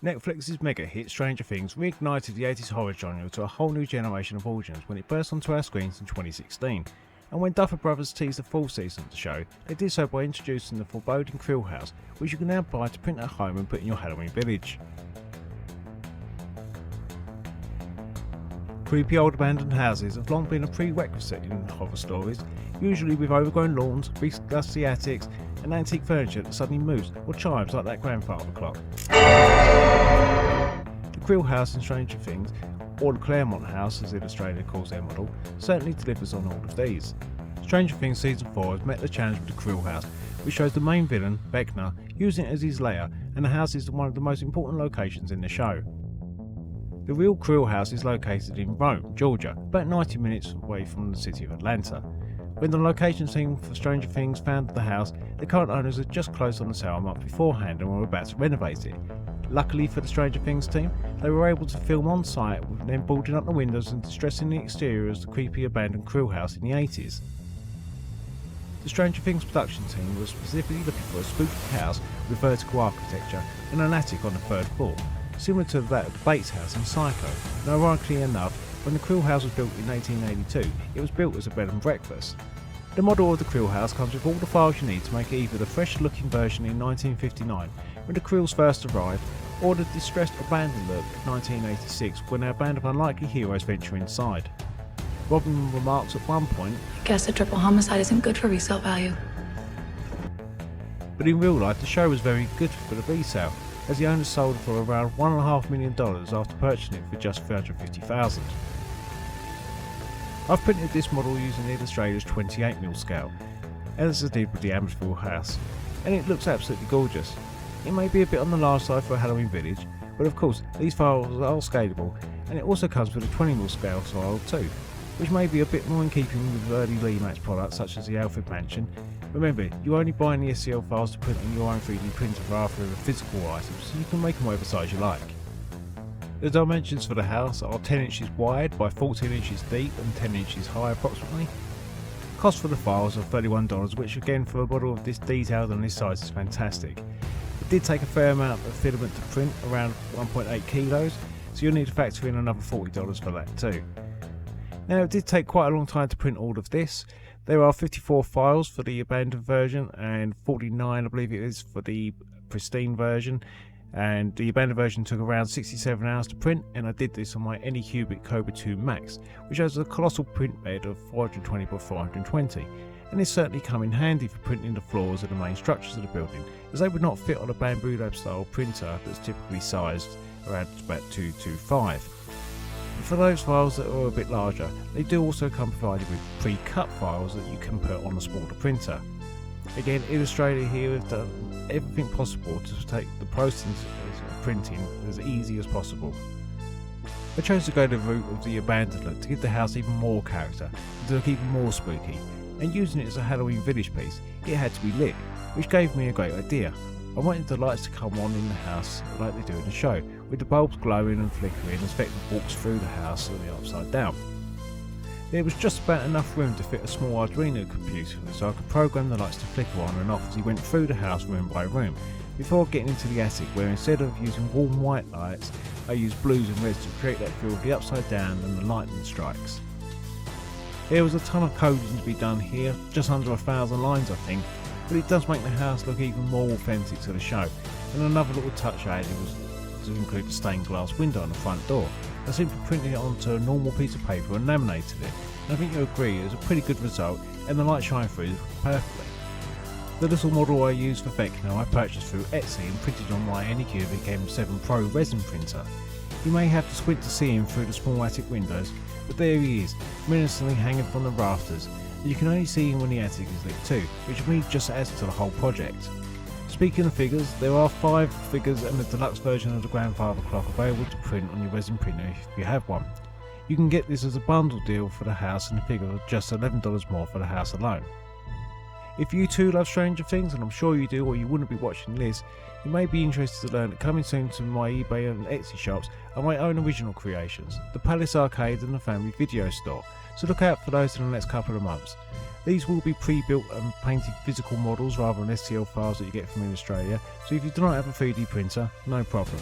Netflix's mega hit Stranger Things reignited the 80s horror genre to a whole new generation of audience when it burst onto our screens in 2016. And when Duffer Brothers teased the full season of the show, they did so by introducing the foreboding Creel House, which you can now buy to print at home and put in your Halloween village. Creepy old abandoned houses have long been a prerequisite in horror stories, usually with overgrown lawns, big dusty attics, and antique furniture that suddenly moves or chimes like that grandfather clock. The Creel House in Stranger Things, or the Claremont House as Ilustralia calls their model, certainly delivers on all of these. Stranger Things Season 4 has met the challenge with the Creel House, which shows the main villain, Vecna, using it as his lair, and the house is one of the most important locations in the show. The real Creel House is located in Rome, Georgia, about 90 minutes away from the city of Atlanta. When the location team for Stranger Things found the house, the current owners had just closed on the sale a month beforehand and were about to renovate it. Luckily for the Stranger Things team, they were able to film on site with them boarding up the windows and distressing the exterior as the creepy abandoned Creel House in the 80s. The Stranger Things production team was specifically looking for a spooky house with vertical architecture and an attic on the third floor, similar to that of the Bates house in Psycho. And ironically enough, when the Creel House was built in 1882, it was built as a bed and breakfast. The model of the Creel House comes with all the files you need to make either the fresh looking version in 1959, when the Creels first arrived, or the distressed abandoned look of 1986 when our band of unlikely heroes venture inside. Robin remarks at one point, "Guess a triple homicide isn't good for resale value." But in real life the show was very good for the resale, as the owners sold for around $1.5 million after purchasing it for just $350,000. I've printed this model using Ilustralia's 28mm scale, as I did with the Amityville house, and it looks absolutely gorgeous. It may be a bit on the large side for a Halloween village, but of course these files are scalable, and it also comes with a 20mm scale file too, which may be a bit more in keeping with early Lemax products such as the Alfred Mansion. Remember, you're only buying the STL files to print on your own 3D printer rather than physical items, so you can make them whatever size you like. The dimensions for the house are 10 inches wide by 14 inches deep and 10 inches high approximately. Cost for the files are $31, which again for a model of this detail and this size is fantastic. It did take a fair amount of filament to print, around 1.8 kilos, so you'll need to factor in another $40 for that too. Now it did take quite a long time to print all of this. There are 54 files for the abandoned version and 49 I believe it is for the pristine version, and the abandoned version took around 67 hours to print, and I did this on my Anycubic Cobra 2 Max, which has a colossal print bed of 420 by 420, and it's certainly come in handy for printing the floors of the main structures of the building, as they would not fit on a Bamboo Lab style printer that's typically sized around about 225. For those files that are a bit larger, they do also come provided with pre-cut files that you can put on a smaller printer. Again, Ilustralia here have done everything possible to take the process of printing as easy as possible. I chose to go the route of the abandoned look to give the house even more character and to look even more spooky, and using it as a Halloween village piece, it had to be lit, which gave me a great idea. I wanted the lights to come on in the house like they do in the show, with the bulbs glowing and flickering as Vecna walks through the house on the upside down. There was just about enough room to fit a small Arduino computer, so I could program the lights to flicker on and off as he went through the house room by room, before getting into the attic where instead of using warm white lights, I used blues and reds to create that feel of the upside down and the lightning strikes. There was a ton of coding to be done here, just under 1,000 lines I think, but it does make the house look even more authentic to the show, and another little touch I added was to include the stained glass window on the front door. I simply printed it onto a normal piece of paper and laminated it, and I think you'll agree it was a pretty good result and the light shine through perfectly. The little model I used for Vecna I purchased through Etsy and printed on my Anycubic M7 Pro resin printer. You may have to squint to see him through the small attic windows, but there he is, menacingly hanging from the rafters, and you can only see him when the attic is lit too, which for me just adds to the whole project. Speaking of figures, there are 5 figures and a deluxe version of the grandfather clock available to print on your resin printer if you have one. You can get this as a bundle deal for the house and the figure of just $11 more for the house alone. If you too love Stranger Things, and I'm sure you do or you wouldn't be watching this, you may be interested to learn that coming soon to my eBay and Etsy shops are my own original creations, the Palace Arcade and the Family Video Store, so look out for those in the next couple of months. These will be pre-built and painted physical models rather than STL files that you get from Ilustralia, so if you do not have a 3D printer, no problem.